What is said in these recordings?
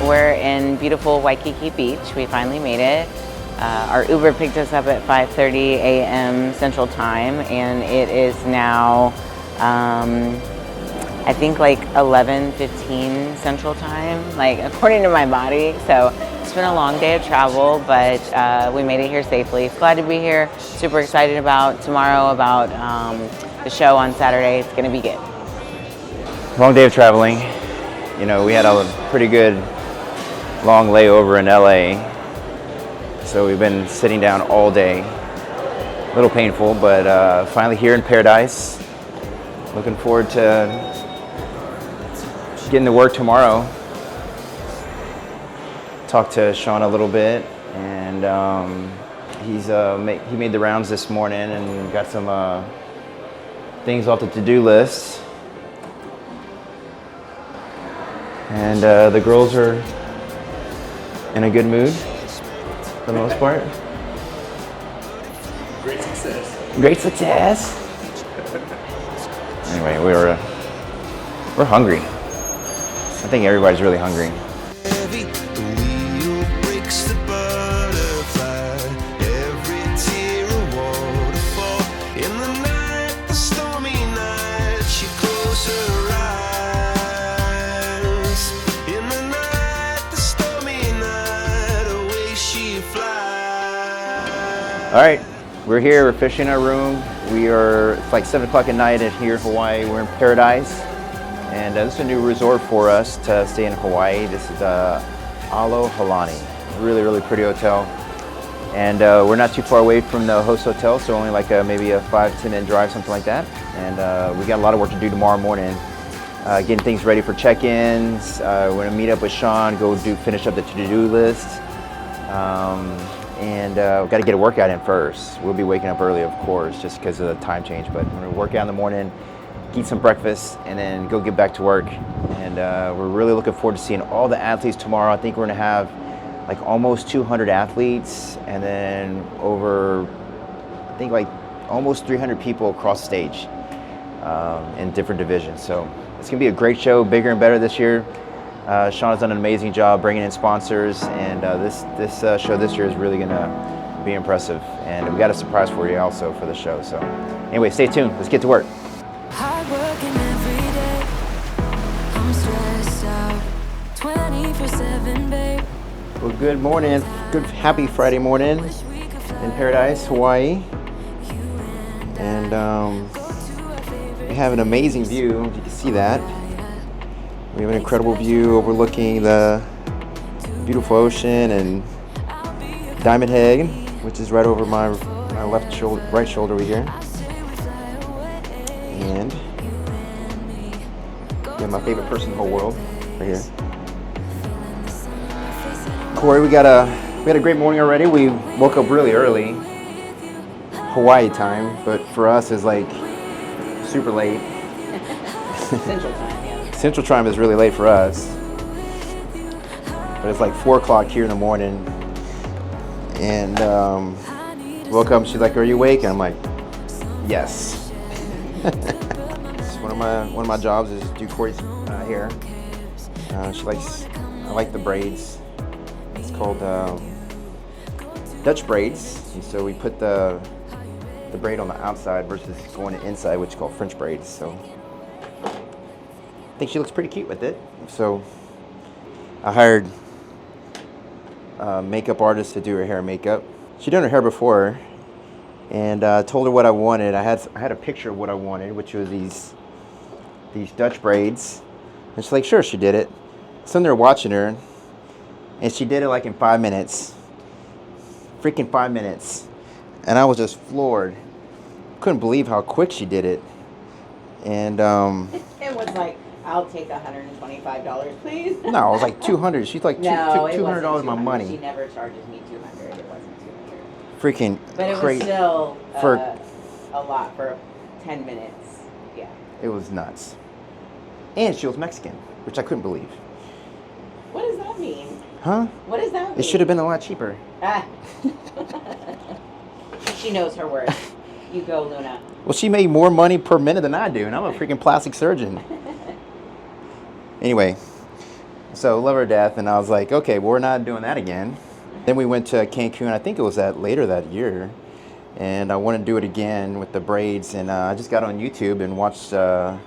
We're in beautiful Waikiki Beach. We finally made it. Our Uber picked us up at 5:30 a.m. Central Time, and it is now, I think like 11:15 Central Time, like according to my body. So it's been a long day of travel, but we made it here safely. Glad to be here. Super excited about tomorrow, about the show on Saturday. It's gonna be good. Long day of traveling. You know, we had a pretty good long layover in LA. So we've been sitting down all day. A little painful, but finally here in paradise. Looking forward to getting to work tomorrow. Talked to Shawn a little bit, and he made the rounds this morning and got some things off the to-do list. And the girls are in a good mood for the most part. Great success. Great success. Anyway, we're hungry. I think everybody's really hungry. All right, we're here, we're fishing our room. It's like 7 o'clock at night here in Hawaii. We're in Paradise. And this is a new resort for us to stay in Hawaii. This is Alohalani. Really, really pretty hotel. And we're not too far away from the host hotel, so only like maybe a 5-10 minute drive, something like that. And we got a lot of work to do tomorrow morning. Getting things ready for check-ins. We're gonna meet up with Shawn, finish up the to-do list. And we've got to get a workout in first. We'll be waking up early, of course, just because of the time change. But we're going to work out in the morning, eat some breakfast, and then go get back to work. And we're really looking forward to seeing all the athletes tomorrow. I think we're going to have like almost 200 athletes, and then almost 300 people across stage in different divisions. So it's going to be a great show, bigger and better this year. Shawn has done an amazing job bringing in sponsors, and this show this year is really going to be impressive. And we got a surprise for you also for the show. So anyway, stay tuned. Let's get to work. Hard working every day. I'm stressed out 24/7, babe. Well, good morning. Good, happy Friday morning in Paradise, Hawaii. And we have an amazing view. You can see that. We have an incredible view overlooking the beautiful ocean and Diamond Head, which is right over my right shoulder over here. And yeah, my favorite person in the whole world, right here. Corey, we had a great morning already. We woke up really early, Hawaii time, but for us it's like super late. Central Time. Central Time is really late for us, but it's like 4 o'clock here in the morning. And woke up and she's like, "Are you awake?" And I'm like, "Yes." One of my jobs is do Corey's hair. I like the braids. It's called Dutch braids. And so we put the braid on the outside versus going inside, which is called French braids. So I think she looks pretty cute with it. So I hired a makeup artist to do her hair and makeup. She'd done her hair before, and told her what I wanted. I had a picture of what I wanted, which was these Dutch braids. And she's like, "Sure," she did it. So I'm there watching her, and she did it like in 5 minutes. Freaking 5 minutes. And I was just floored. Couldn't believe how quick she did it. And It was like, "I'll take $125, please." No, it was like 200. She's like $200 my money. She never charges me 200. It wasn't 200. Freaking But it crazy. was still For a lot for 10 minutes. Yeah. it was nuts. And she was Mexican, which I couldn't believe. What does that mean? Huh? What does that mean? It should have been a lot cheaper. Ah. She knows her worth. You go, Luna. Well, she made more money per minute than I do, and I'm a freaking plastic surgeon. Anyway, So love her to death, and I was like, okay, well, we're not doing that again. Then we went to Cancun, I think it was later that year, and I wanted to do it again with the braids, and I just got on YouTube and watched some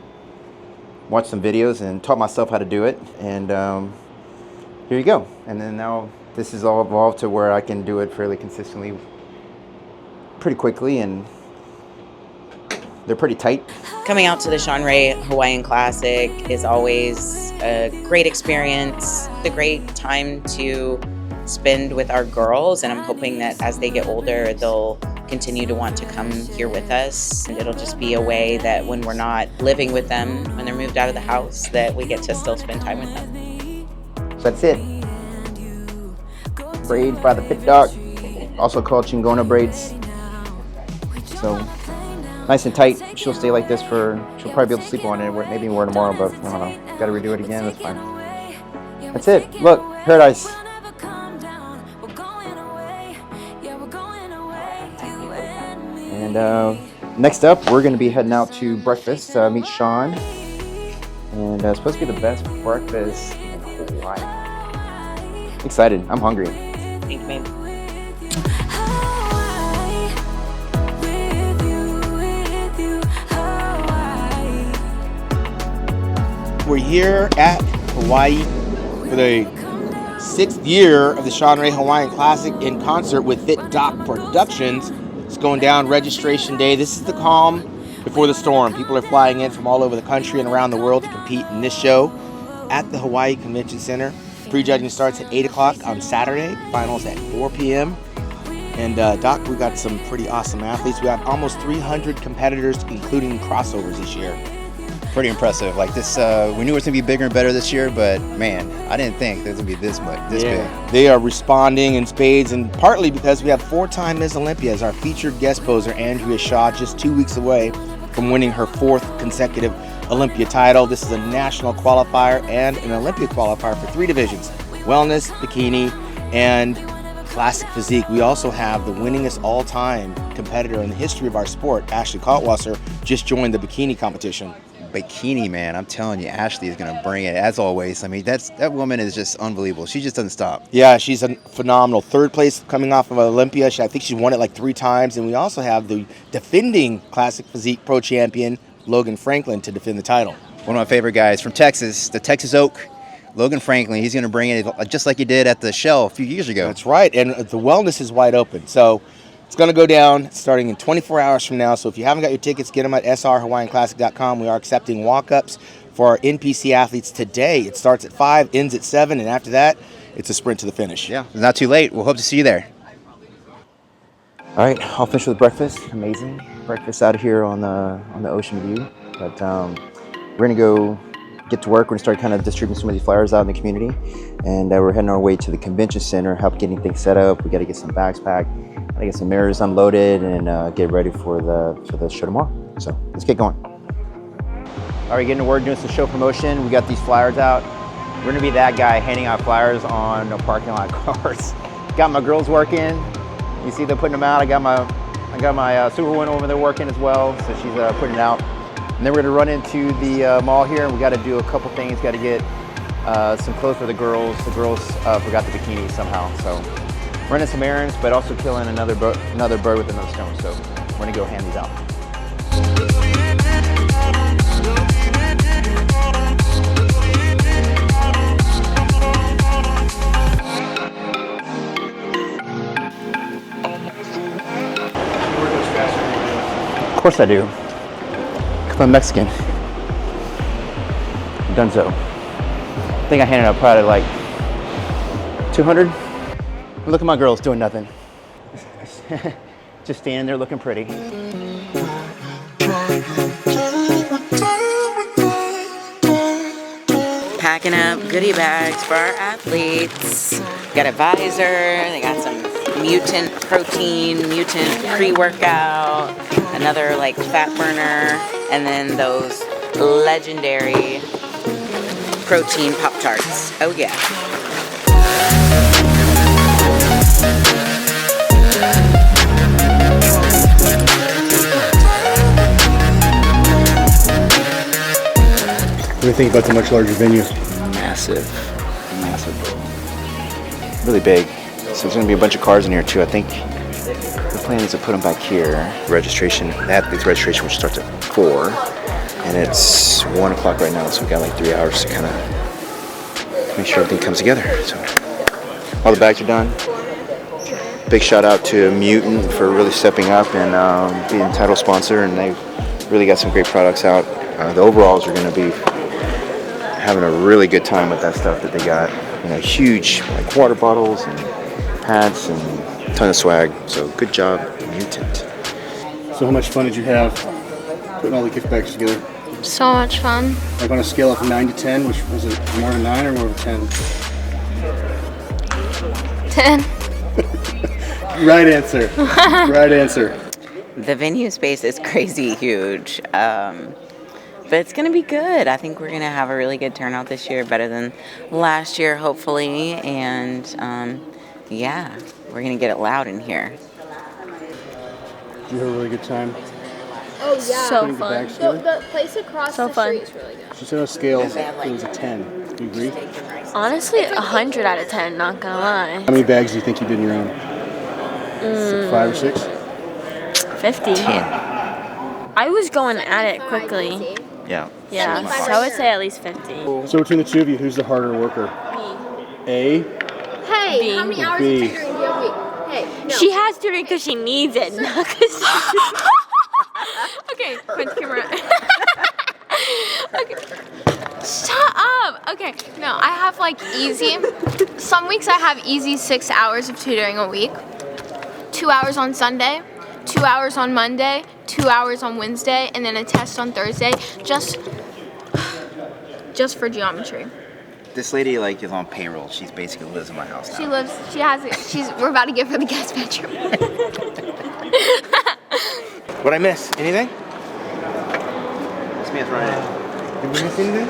videos and taught myself how to do it, and here you go. And then now this has all evolved to where I can do it fairly consistently, pretty quickly, and they're pretty tight. Coming out to the Shawn Ray Hawaiian Classic is always a great experience, the great time to spend with our girls, and I'm hoping that as they get older, they'll continue to want to come here with us. And it'll just be a way that when we're not living with them, when they're moved out of the house, that we get to still spend time with them. So that's it. Braids by the FitDoc, also called Chingona braids. So nice and tight. She'll stay like this she'll probably be able to sleep on it, maybe wear tomorrow, but I don't know. Gotta redo it again, that's fine. That's it. Look, paradise. And next up, we're going to be heading out to breakfast, meet Shawn. And it's supposed to be the best breakfast in Hawaii. Excited. I'm hungry. Thank you, babe. We're here at Hawaii for the 6th year of the Shawn Ray Hawaiian Classic in concert with FitDoc Productions. It's going down registration day. This is the calm before the storm. People are flying in from all over the country and around the world to compete in this show at the Hawaii Convention Center. Prejudging starts at 8 o'clock on Saturday, finals at 4 p.m. And Doc, we got some pretty awesome athletes. We have almost 300 competitors, including crossovers this year. Pretty impressive. Like this, we knew it was gonna be bigger and better this year, but man, I didn't think it was gonna be this big. They are responding in spades, and partly because we have 4-time Miss Olympia as our featured guest poser, Andrea Shaw, just 2 weeks away from winning her 4th consecutive Olympia title. This is a national qualifier and an Olympia qualifier for 3 divisions: wellness, bikini, and classic physique. We also have the winningest all-time competitor in the history of our sport, Ashley Kaltwasser, just joined the bikini competition. Bikini, man, I'm telling you, Ashley is gonna bring it as always. I mean, that woman is just unbelievable. She just doesn't stop. Yeah, she's a phenomenal 3rd place coming off of Olympia. I think she's won it like 3 times. And we also have the defending classic physique pro champion, Logan Franklin, to defend the title. One of my favorite guys from Texas, the Texas Oak, Logan Franklin. He's gonna bring it just like he did at the Shell a few years ago. That's right, and the wellness is wide open. So it's going to go down starting in 24 hours from now. So if you haven't got your tickets, get them at srhawaiianclassic.com. We are accepting walk-ups for our NPC athletes today. It starts at 5, ends at 7, and after that, it's a sprint to the finish. Yeah, it's not too late. We'll hope to see you there. All right, I'll finish with breakfast. Amazing breakfast out here on the ocean view. But we're going to go get to work. We're going to start kind of distributing some of these flyers out in the community. And we're heading our way to the convention center, help getting things set up. We got to get some bags packed. I get some mirrors unloaded and get ready for the show tomorrow. So let's get going. All right, getting to work, doing some show promotion. We got these flyers out. We're gonna be that guy handing out flyers on the parking lot cars. Got my girls working. You see they're putting them out. I got my Superwoman over there working as well, so she's putting it out. And then we're gonna run into the mall here, and we got to do a couple things. Got to get some clothes for the girls. The girls forgot the bikini somehow, so. Running some errands, but also killing another bird with another stone. So we're gonna go hand these out. Of course I do. Because I'm Mexican. Dunzo. I think I handed out probably like 200. Look at my girls doing nothing. Just standing there looking pretty. Packing up goodie bags for our athletes. Got a visor, they got some mutant protein, mutant pre-workout, another like fat burner, and then those legendary protein Pop-Tarts. Oh yeah. What do you think about the much larger venue? Massive. massive, really big. So there's gonna be a bunch of cars in here too. I think the plan is to put them back here. Registration, the athlete's registration, which starts at 4, and it's 1 o'clock right now. So we got like 3 hours to kind of make sure everything comes together. So all the bags are done. Big shout out to Mutant for really stepping up and being title sponsor, and they really got some great products out. The overalls are going to be having a really good time with that stuff that they got. You know, huge like water bottles and hats and a ton of swag. So good job, Mutant. So how much fun did you have putting all the gift bags together? So much fun. Like on a scale of 9 to 10, which was it, more of a 9 or more of a 10? 10. Right answer. Right answer. The venue space is crazy huge, but it's going to be good. I think we're going to have a really good turnout this year, better than last year, hopefully. And yeah, we're going to get it loud in here. You had a really good time. Oh yeah. So Putting the fun. bags together? The place across the street is really good. She said on a scale, it was a 10. Do you agree? Honestly, 100 out of 10, not gonna lie. How many bags do you think you did in your own? 5 or 6? 50. 10. I was going at it quickly. Yeah. Yeah, so I would say at least 50. So between the two of you, who's the harder worker? A? Hey, B. how many hours B. of tutoring do you have a week? Hey, no. She has tutoring because she needs it, not because Okay, point the camera. Okay. Shut up! Okay, no, I have like easy. Some weeks I have easy 6 hours of tutoring a week. 2 hours on Sunday, 2 hours on Monday, 2 hours on Wednesday, and then a test on Thursday, just for geometry. This lady like is on payroll. She's basically lives in my house now. We're about to give her the guest bedroom. What'd I miss? Anything? Smith running. Did we miss anything?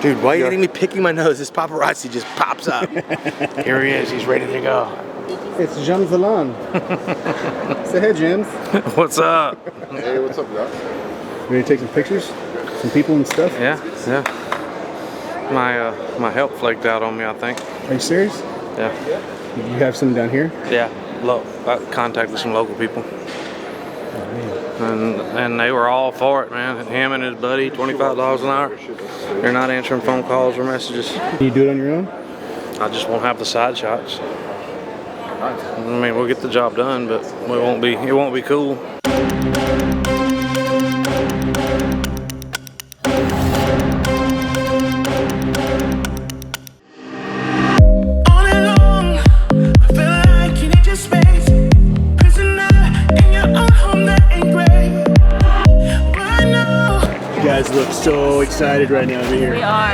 Dude, why are you letting me picking my nose? This paparazzi just pops up. Here he is. He's ready to go. It's Jean Vallon. Say hey, James. What's up? Hey, what's up, guys? Ready to take some pictures? Some people and stuff? Yeah. My help flaked out on me, I think. Are you serious? Yeah. You have some down here? Yeah. I contacted some local people. And they were all for it, man. Him and his buddy, $25 an hour. They're not answering phone calls or messages. Can you do it on your own? I just won't have the side shots. I mean, we'll get the job done, but it won't be cool. You guys look so excited right now to be here. We are.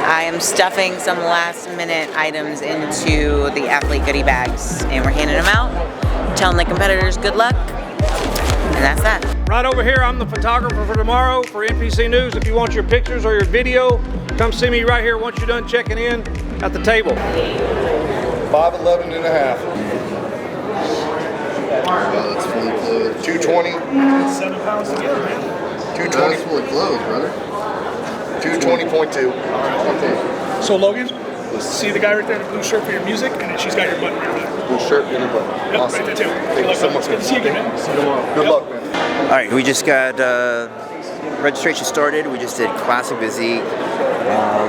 I am stuffing some last minute items into the athlete goodie bags, and we're handing them out, telling the competitors good luck, and that's that. Right over here, I'm the photographer for tomorrow for NPC News. If you want your pictures or your video, come see me right here once you're done checking in at the table. 5'11 and a half. That's fully clothed. 220. 7 pounds together, man. 220. That's fully clothed, brother. 220.2. So Logan, see the guy right there in the blue shirt for your music, and then she's got your button right there. Blue shirt and a button. Yep, Awesome. right there too. Thank you so much. Good to see you again, man. See you tomorrow. Good luck, man. All right, we just got registration started. We just did classic physique.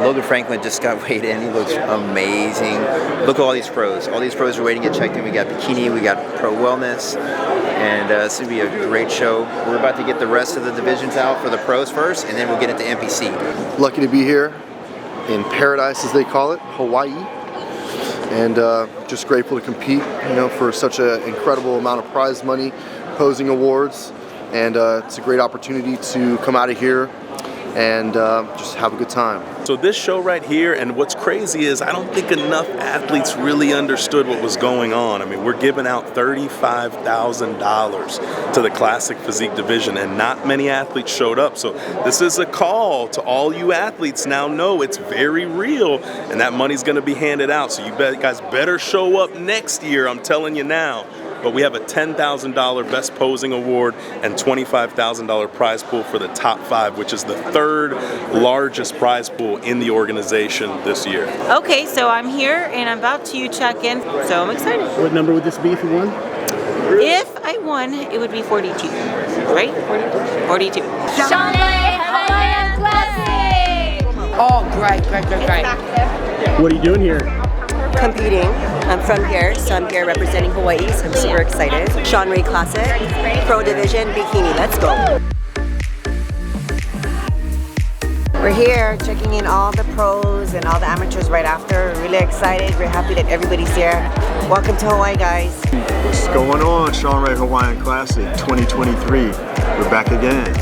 Logan Franklin just got weighed in. He looks amazing. Look at all these pros. All these pros are waiting to get checked in. We got bikini, we got pro wellness, and it's gonna be a great show. We're about to get the rest of the divisions out for the pros first, and then we'll get into NPC. Lucky to be here in paradise, as they call it, Hawaii. And just grateful to compete, for such an incredible amount of prize money, posing awards. And it's a great opportunity to come out of here and just have a good time. So this show right here, and what's crazy is I don't think enough athletes really understood what was going on. I mean, we're giving out $35,000 to the Classic Physique division, and not many athletes showed up. So this is a call to all you athletes. Now know it's very real, and that money's going to be handed out. So you guys better show up next year. I'm telling you now. but we have a $10,000 Best Posing Award and $25,000 prize pool for the top 5, which is the 3rd largest prize pool in the organization this year. Okay, so I'm here and I'm about to check in, so I'm excited. What number would this be if you won? If I won, it would be 42, right? 42. Shawn Ray Hawaiian Classic! Oh, great. What are you doing here? Competing. I'm from here, so I'm here representing Hawaii, so I'm super excited. Shawn Ray Classic, Pro Division, Bikini, let's go. We're here checking in all the pros and all the amateurs right after. We're really excited. We're happy that everybody's here. Welcome to Hawaii, guys. What's going on? Shawn Ray Hawaiian Classic 2023. We're back again.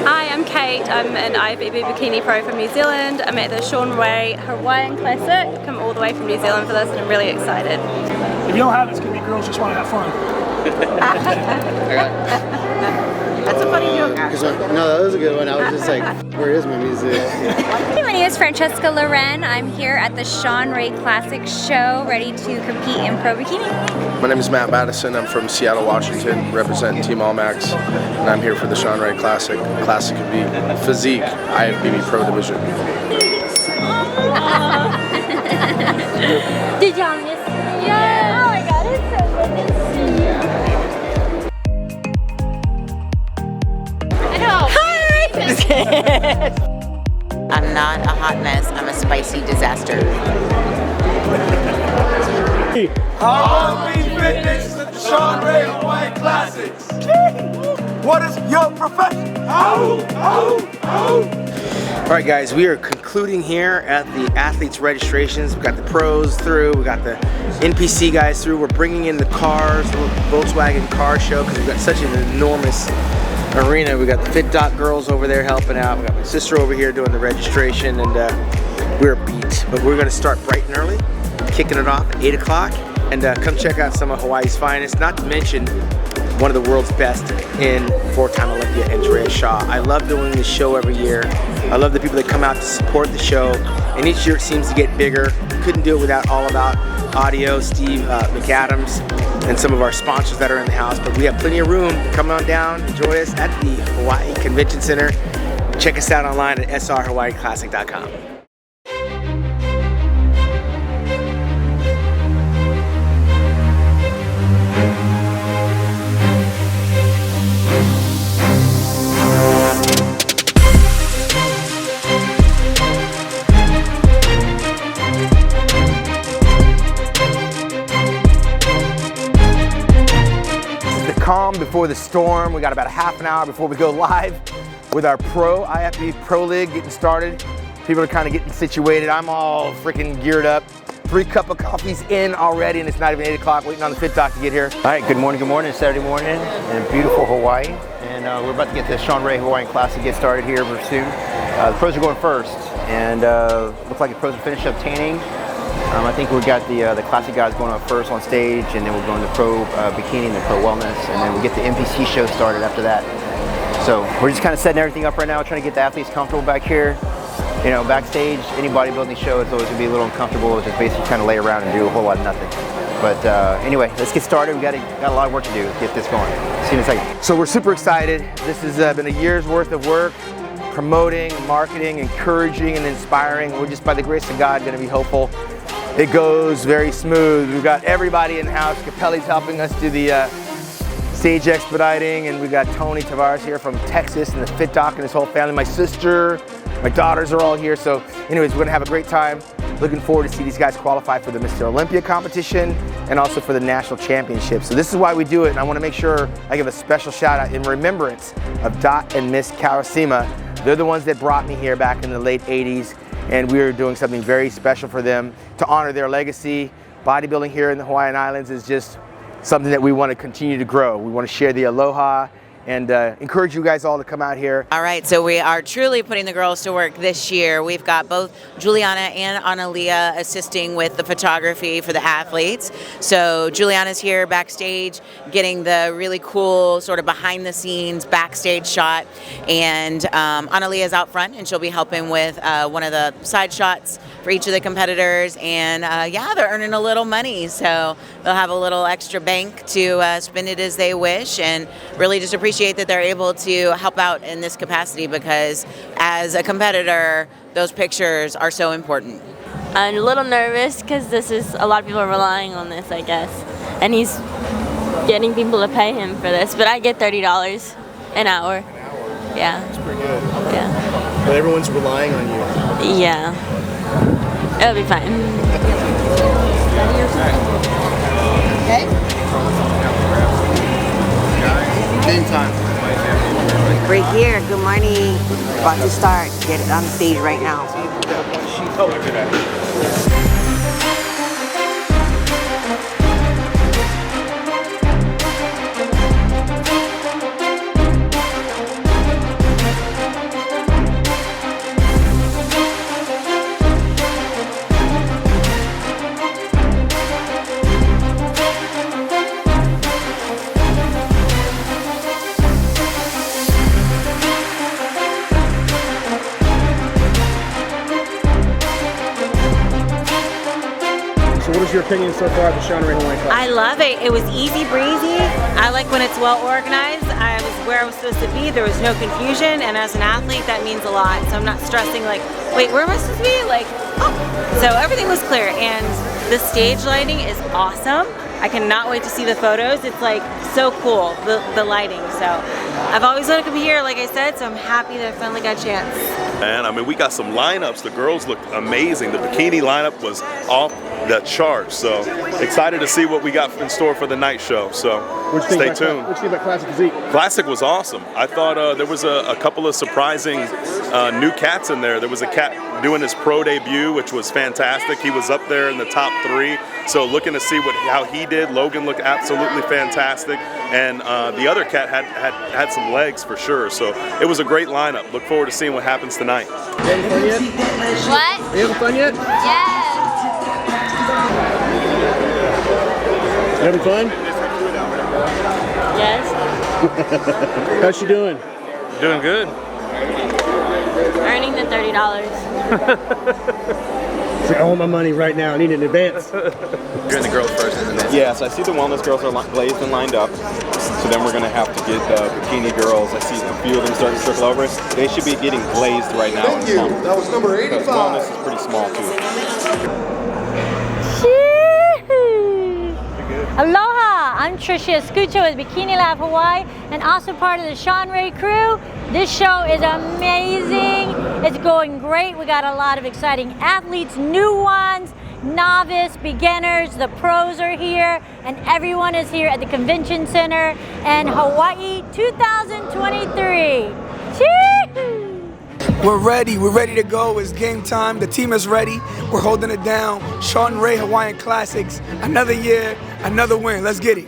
Hi, I'm Kate. I'm an IFBB Bikini Pro from New Zealand. I'm at the Shawn Ray Hawaiian Classic. Come all the way from New Zealand for this and I'm really excited. If you don't have it, it's going to be girls just want to have fun. That's a funny joke. No, that was a good one. I was just like, where is my music? Hey, my name is Francesca Loren. I'm here at the Shawn Ray Classic show, ready to compete in Pro Bikini. My name is Matt Madison. I'm from Seattle, Washington, representing Team All Max, and I'm here for the Shawn Ray Classic. Classic could be Physique, IFBB Pro Division. Did y'all miss me? Yeah. Oh my God, it's so good to see you. I'm not a hot mess, I'm a spicy disaster. Harmony Fitness, Shawn Ray Hawaiian Classics. What is your profession? All right, guys, we are concluding here at the athletes' registrations. We got the pros through, we got the NPC guys through. We're bringing in the cars, the Volkswagen car show, because we've got such an enormous arena. We got the FitDoc girls over there helping out. We got my sister over here doing the registration, and we're beat. But we're gonna start bright and early, kicking it off at 8 o'clock, and come check out some of Hawaii's finest, not to mention one of the world's best in 4-time Olympia, Andrea Shaw. I love doing this show every year. I love the people that come out to support the show, and each year it seems to get bigger. Couldn't do it without All About Audio, Steve McAdams, and some of our sponsors that are in the house. But we have plenty of room. Come on down, enjoy us at the Hawaii Convention Center. Check us out online at srhawaiiclassic.com. Calm before the storm. We got about a half an hour before we go live with our IFBB Pro League getting started. People are kind of getting situated. I'm all freaking geared up. 3 cups of coffee's in already, and it's not even 8 o'clock, waiting on the FitDoc to get here. All right, good morning, it's Saturday morning in beautiful Hawaii. And we're about to get the Shawn Ray Hawaiian Classic get started here soon. The pros are going first, and looks like the pros are finished up tanning. I think we've got the classic guys going up first on stage, and then we're going to Pro Bikini and the Pro Wellness, and then we'll get the NPC show started after that. So we're just kind of setting everything up right now, trying to get the athletes comfortable back here. You know, backstage, any bodybuilding show is always going to be a little uncomfortable. It's just basically kind of lay around and do a whole lot of nothing. But anyway, let's get started. We got a lot of work to do to get this going. See you in a second. So we're super excited. This has been a year's worth of work, promoting, marketing, encouraging, and inspiring. We're just, by the grace of God, going to be hopeful. It goes very smooth. We've got everybody in house. Capelli's helping us do the stage expediting, and we've got Tony Tavares here from Texas and the FitDoc and his whole family. My sister, my daughters are all here. So anyways, we're gonna have a great time. Looking forward to see these guys qualify for the Mr. Olympia competition and also for the national championship. So this is why we do it, and I wanna make sure I give a special shout out in remembrance of Dot and Miss Kawashima. They're the ones that brought me here back in the late 80s. And we are doing something very special for them to honor their legacy. Bodybuilding here in the Hawaiian Islands is just something that we want to continue to grow. We want to share the aloha and encourage you guys all to come out here. All right, so we are truly putting the girls to work this year. We've got both Juliana and Analia assisting with the photography for the athletes. So Juliana's here backstage getting the really cool sort of behind the scenes backstage shot, and Analia's out front and she'll be helping with one of the side shots for each of the competitors. And yeah, they're earning a little money, so they'll have a little extra bank to spend it as they wish, and really just appreciate that they're able to help out in this capacity, because as a competitor, those pictures are so important. I'm a little nervous because a lot of people are relying on this, I guess, and he's getting people to pay him for this, but I get $30 an hour. Yeah. That's pretty good. Yeah. But everyone's relying on you. Yeah. It'll be fine. Okay. Game time. Right here, good morning. About to start. Get it on the stage right now. So what is your opinion so far of the Shawn Ray Hawaiian Classic? I love it. It was easy breezy. I like when it's well organized. I was where I was supposed to be. There was no confusion, and as an athlete, that means a lot. So I'm not stressing like, wait, where am I supposed to be? Like, oh. So everything was clear, and the stage lighting is awesome. I cannot wait to see the photos. It's like so cool, the lighting. So I've always wanted to come here, like I said, so I'm happy that I finally got a chance. And I mean, we got some lineups. The girls looked amazing. The bikini lineup was off the charts. So excited to see what we got in store for the night show. So stay tuned. What do you think about Classic Physique? Classic was awesome. I thought there was a couple of surprising new cats in there. There was a cat doing his pro debut, which was fantastic. He was up there in the top 3. So looking to see how he did. Logan looked absolutely fantastic, and the other cat had some legs for sure. So it was a great lineup. Look forward to seeing what happens tonight. You having fun yet? What? Are you having fun yet? Yes. You having fun? Yes. How's she doing? Doing good. Earning the $30. It's like, I want my money right now. I need it in advance. You're in the girls first, isn't it? Yeah, so I see the wellness girls are glazed and lined up. So then we're going to have to get the bikini girls. I see a few of them starting to circle over. They should be getting glazed right now. Thank you. That was number 85. Because wellness is pretty small too. Aloha! I'm Tricia Escucho with Bikini Lab Hawaii and also part of the Shawn Ray crew. This show is amazing. It's going great. We got a lot of exciting athletes, new ones, novice, beginners, the pros are here, and everyone is here at the Convention Center in Hawaii 2023. Chee-hoo! We're ready to go. It's game time. The team is ready. We're holding it down. Shawn Ray Hawaiian Classics. Another year, another win. Let's get it.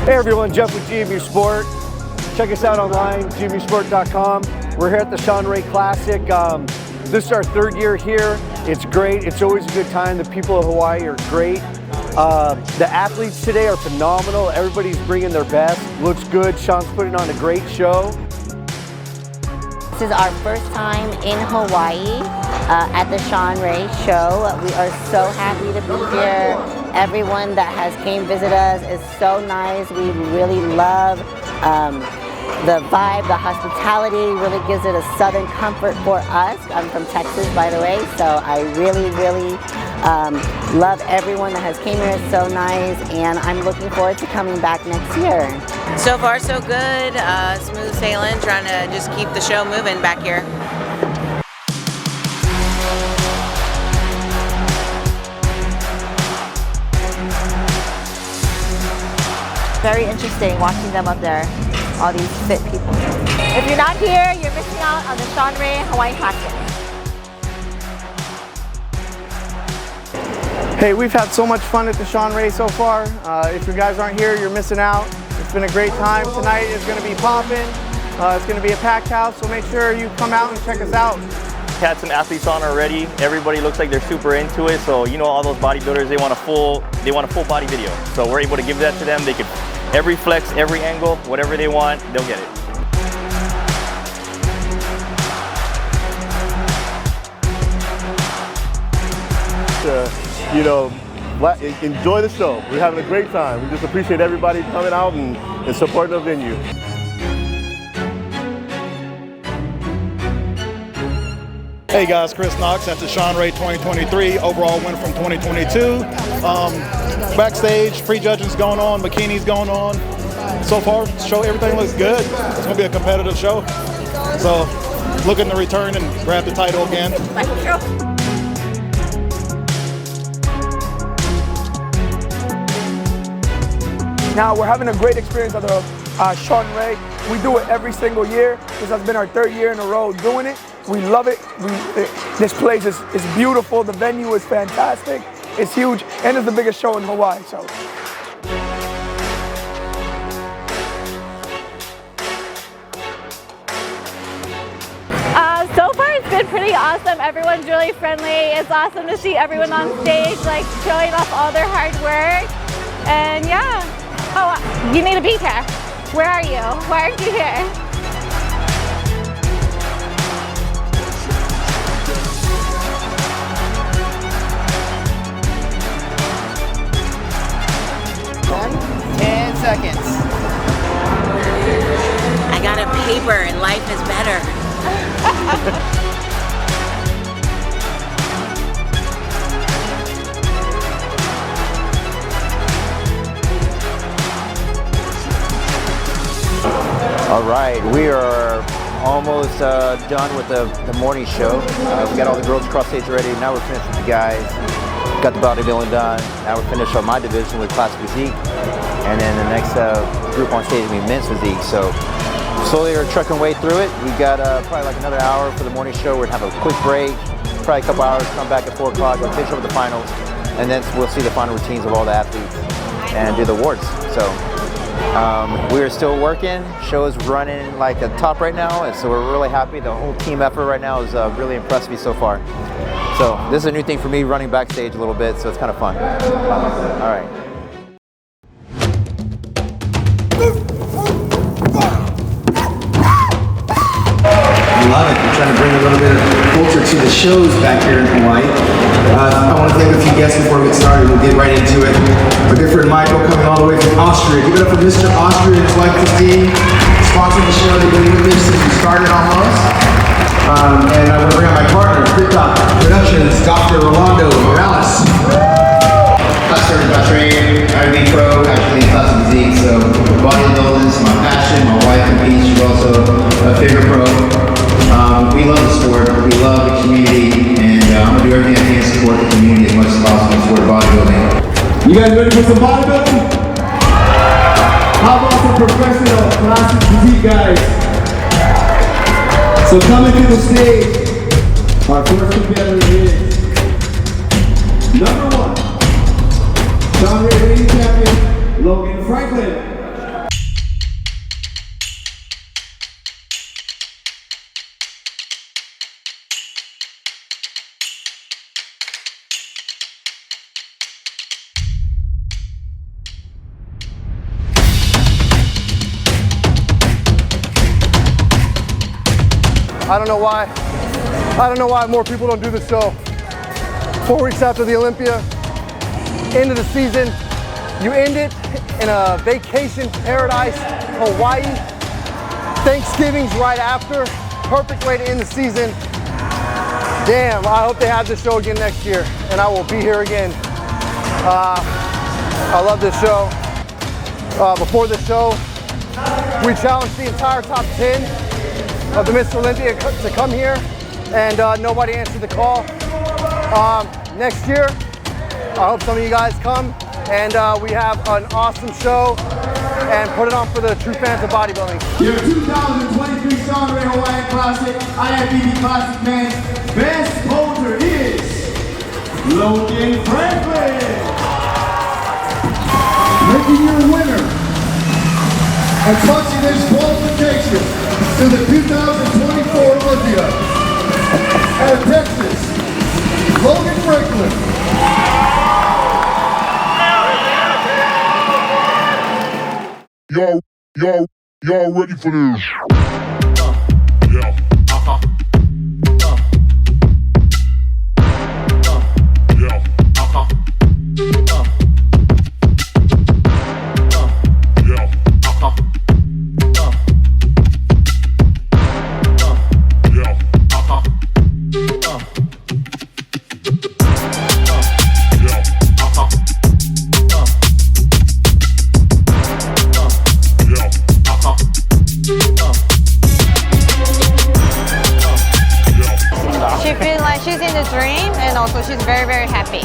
Hey everyone, Jeff with GMU Sport. Check us out online, gmusport.com. We're here at the Shawn Ray Classic. This is our 3rd year here. It's great. It's always a good time. The people of Hawaii are great. The athletes today are phenomenal. Everybody's bringing their best. Looks good. Shawn's putting on a great show. This is our first time in Hawaii at the Shawn Ray show. We are so happy to be here. Everyone that has came visit us is so nice. We really love the vibe, the hospitality really gives it a southern comfort for us. I'm from Texas, by the way, so I really love everyone that has came here. It's so nice, and I'm looking forward to coming back next year. So far, so good. Smooth sailing, trying to just keep the show moving back here. Very interesting watching them up there, all these fit people. If you're not here, you're missing out on the Shawn Ray Hawaiian Classic. Hey, we've had so much fun at the Shawn Ray so far. If you guys aren't here, you're missing out. It's been a great time. Tonight is going to be popping. It's going to be a packed house, so make sure you come out and check us out. Had some athletes on already. Everybody looks like they're super into it. So you know, all those bodybuilders, they want a full body video. So we're able to give that to them. They can every flex, every angle, whatever they want, they'll get it. You know, enjoy the show. We're having a great time. We just appreciate everybody coming out and supporting the venue. Hey guys, Chris Knox at the Shawn Ray 2023, overall win from 2022. Backstage, prejudging's going on, bikini's going on. So far, everything looks good. It's gonna be a competitive show. So, looking to return and grab the title again. Now we're having a great experience at the Shawn Ray. We do it every single year. This has been our 3rd year in a row doing it. We love it. This place is beautiful. The venue is fantastic. It's huge, and it's the biggest show in Hawaii. So. So far it's been pretty awesome. Everyone's really friendly. It's awesome to see everyone on stage like showing off all their hard work. And yeah, oh, you need to be here. Where are you? Why aren't you here? Seconds. I got a paper and life is better. All right, we are almost done with the morning show. We got all the girls across stage already. Now we're finished with the guys. Got the bodybuilding done. Now we're finished on my division with classic physique. And then the next group on stage will be men's physique. So slowly we're trucking way through it. We've got probably like another hour for the morning show. We're gonna have a quick break, probably a couple hours, come back at 4 o'clock, we'll finish up with the finals. And then we'll see the final routines of all the athletes and do the awards. So we're still working. Show is running like a top right now. And so we're really happy. The whole team effort right now is really impressed me so far. So this is a new thing for me, running backstage a little bit. So it's kind of fun. All right. Love it. We're trying to bring a little bit of culture to the shows back here in Hawaii. I want to thank a few guests before we get started. We'll get right into it. Our good friend Michael coming all the way from Austria. Give it up for Mr. Austria and his wife Christine. Sponsored the show. They've been with this since we started almost. And I want to bring out my partner, FitDoc Productions, Dr. Rolando Morales. I started my training, IB Pro, actually in classic physique, so bodybuilding is my passion. My wife competes, she's also a figure pro. We love the sport, we love the community, and I'm going to do everything I can to support the community as much as possible for bodybuilding. You guys ready for some bodybuilding? How about some professional classic physique guys? So coming to the stage, our first competitor is number 1, Shawn Ray reigning champion, Logan Franklin. I don't know why more people don't do this show. 4 weeks after the Olympia, end of the season, you end it in a vacation paradise, Hawaii. Thanksgiving's right after. Perfect way to end the season. Damn, I hope they have this show again next year, and I will be here again. I love this show. Before the show, we challenged the entire top 10 of the Mr. Olympia to come here, and nobody answered the call. Next year, I hope some of you guys come, and we have an awesome show, and put it on for the true fans of bodybuilding. Your 2023 Shawn Ray Hawaiian Classic, IFBB Classic Men's best poser is Logan Franklin. Making your winner and punching his qualification to the 2024 Olympia out of Texas, Logan Franklin. Y'all ready for this? Yeah. She feels like she's in the dream, and also she's very, very happy.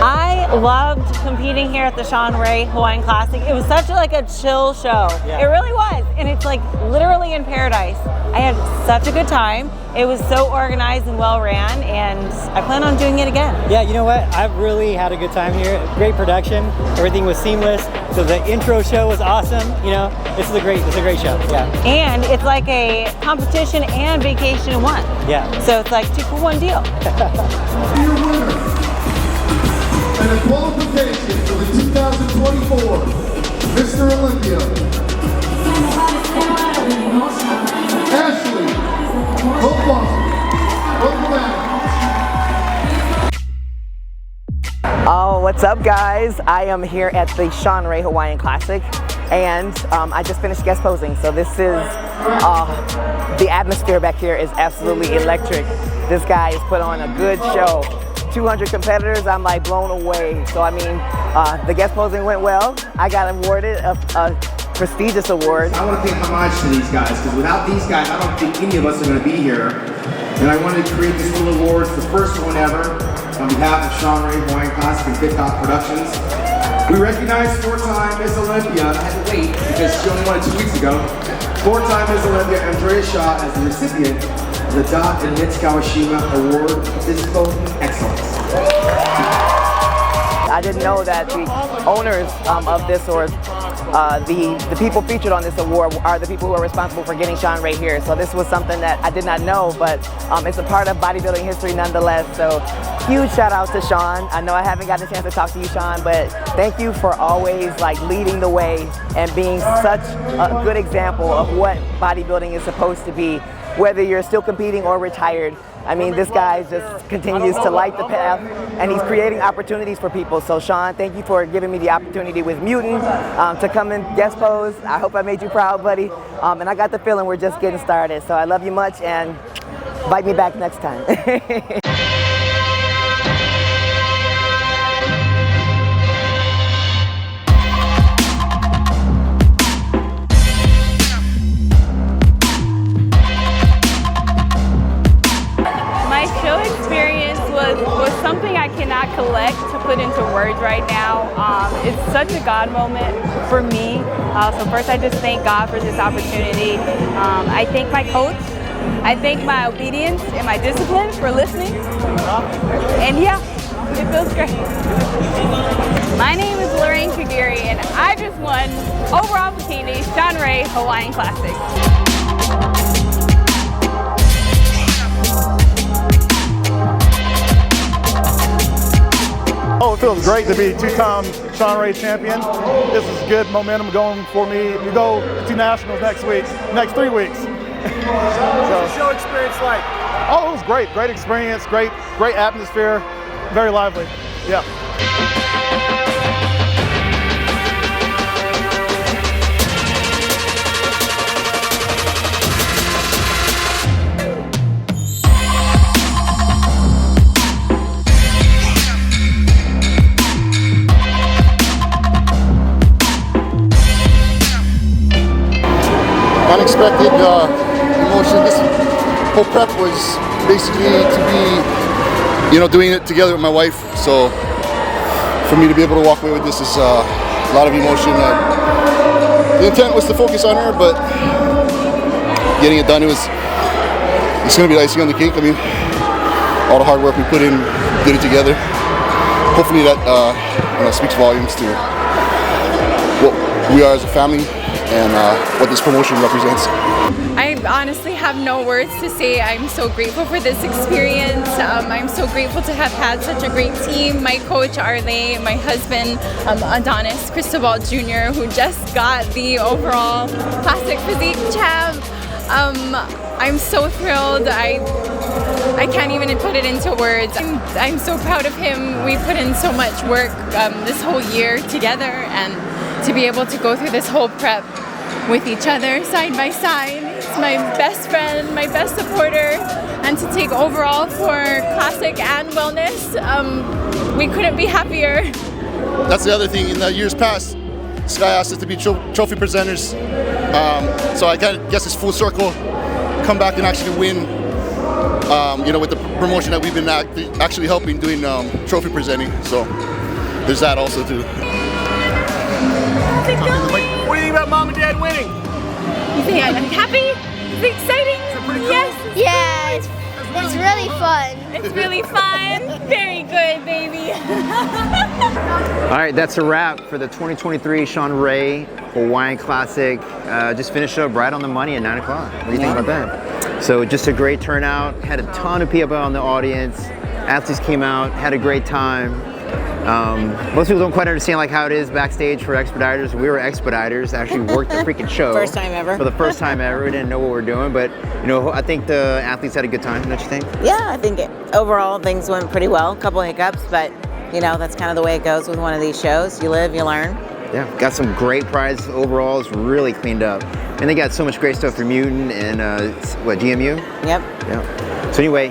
I loved competing here at the Shawn Ray Hawaiian Classic. It was such a chill show. Yeah. It really was, and it's like literally in paradise. I had such a good time. It was so organized and well ran, and I plan on doing it again. Yeah, you know what? I've really had a good time here. Great production. Everything was seamless. So the intro show was awesome. You know, this is a great show. Yeah. And it's like a competition and vacation in one. Yeah. So it's like 2 for 1 deal. Your winner and a qualification for the 2024 Mr. Olympia, Ashley Hopewell. Welcome back. Oh, what's up, guys? I am here at the Shawn Ray Hawaiian Classic, and I just finished guest posing. So this is the atmosphere back here is absolutely electric. This guy has put on a good show. 200 competitors, I'm like blown away. So I mean, the guest posing went well. I got awarded a prestigious award. I want to pay homage to these guys, because without these guys, I don't think any of us are going to be here. And I wanted to create this little award, the first one ever, on behalf of Shawn Ray Hawaiian Classic and FitDoc Productions. We recognize 4-time Miss Olympia, I had to wait because she only won it 2 weeks ago. 4-time Miss Olympia Andrea Shaw as the recipient of the Doc and Mitch Kawashima Award for Physical Excellence. I didn't know that the owners of this, or the people featured on this award, are the people who are responsible for getting Shawn Ray here. So this was something that I did not know, but it's a part of bodybuilding history nonetheless. So huge shout out to Shawn. I know I haven't gotten a chance to talk to you, Shawn, but thank you for always leading the way and being such a good example of what bodybuilding is supposed to be, whether you're still competing or retired. I mean, this guy just continues to light the path, and he's creating opportunities for people. So Shawn, thank you for giving me the opportunity with Mutant to come and guest pose. I hope I made you proud, buddy. And I got the feeling we're just getting started. So I love you much, and invite me back next time. Was something I cannot collect to put into words right now. It's such a God moment for me. So first I just thank God for this opportunity. I thank my coach. I thank my obedience and my discipline for listening. And yeah, it feels great. My name is Lorraine Kagiri, and I just won overall bikini Shawn Ray Hawaiian Classic. Oh, it feels great to be 2-time Shawn Ray champion. This is good momentum going for me. We go to nationals next 3 weeks. What's the show experience like? Oh, it was great. Great experience, great atmosphere, very lively. Yeah. Unexpected emotion. This whole prep was basically to be, doing it together with my wife. So for me to be able to walk away with this is a lot of emotion. The intent was to focus on her, but getting it done, it's going to be icing on the cake. I mean, all the hard work we put in, did it together. Hopefully that speaks volumes to what we are as a family and what this promotion represents. I honestly have no words to say. I'm so grateful for this experience. I'm so grateful to have had such a great team. My coach, Arlene, my husband, Adonis Cristobal Jr., who just got the overall Classic Physique champ. I'm so thrilled. I can't even put it into words. I'm so proud of him. We put in so much work this whole year together, and to be able to go through this whole prep with each other side by side. He's my best friend, my best supporter, and to take overall for Classic and Wellness, we couldn't be happier. That's the other thing. In the years past, Sky asked us to be trophy presenters, so I kind of guess it's full circle. Come back and actually win, with the promotion that we've been actually helping doing trophy presenting. So there's that also too. What do you think about Mom and Dad winning? You think I'm happy? Is it exciting? Yes. Yeah, it's really fun. It's really fun. Very good, baby. All right, that's a wrap for the 2023 Shawn Ray Hawaiian Classic. Just finished up right on the money at 9 o'clock. What do you think about that? So just a great turnout. Had a ton of people in the audience. Athletes came out, had a great time. Most people don't quite understand like how it is backstage for expediters. We were expediters, actually worked the freaking show. First time ever. For the first time ever. We didn't know what we were doing, but I think the athletes had a good time, don't you think? Yeah, I think overall things went pretty well. A couple hiccups, but that's kind of the way it goes with one of these shows. You live, you learn. Yeah, got some great prizes overall. It's really cleaned up. And they got so much great stuff for Mutant and GMU? Yep. Yeah. So anyway,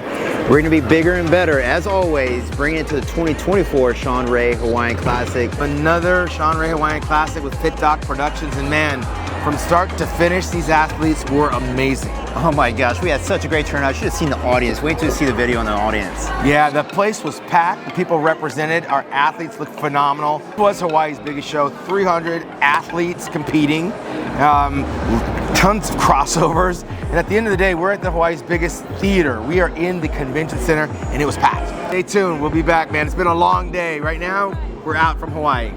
we're going to be bigger and better, as always, bringing it to the 2024 Shawn Ray Hawaiian Classic. Another Shawn Ray Hawaiian Classic with FitDoc Productions, and man, from start to finish, these athletes were amazing. Oh my gosh, we had such a great turnout. You should have seen the audience. Wait till you see the video on the audience. Yeah, the place was packed. The people represented. Our athletes looked phenomenal. It was Hawaii's biggest show. 300 athletes competing. Tons of crossovers. And at the end of the day, we're at the Hawaii's biggest theater. We are in the convention center, and it was packed. Stay tuned. We'll be back, man. It's been a long day. Right now, we're out from Hawaii.